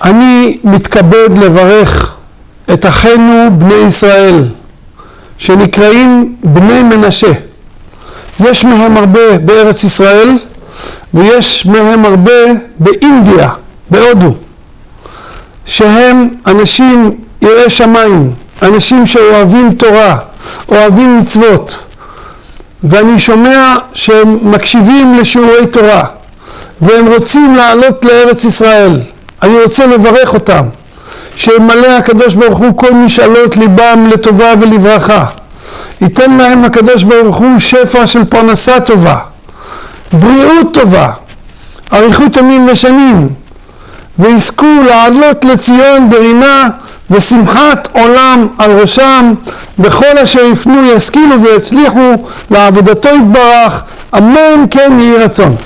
אני מתכבד לברך את אחינו בני ישראל שנקראים בני מנשה. יש מהם הרבה בארץ ישראל ויש מהם הרבה באינדיה, בהודו, שהם אנשים יראי שמיים, אנשים שאוהבים תורה, אוהבים מצוות, ואני שומע שהם מקשיבים לשיעורי תורה והם רוצים לעלות לארץ ישראל. אני רוצה לברך אותם, שימלא הקדוש ברוך הוא כל משאלות ליבם לטובה ולברכה. ייתן להם הקדוש ברוך הוא שפע של פרנסה טובה, בריאות טובה, אריכות ימים ושנים, ויזכו לעלות לציון ברינה ושמחת עולם על ראשם. בכל אשר יפנו ישכילו ויצליחו לעבודתו יתברך, אמן כן יהי רצון.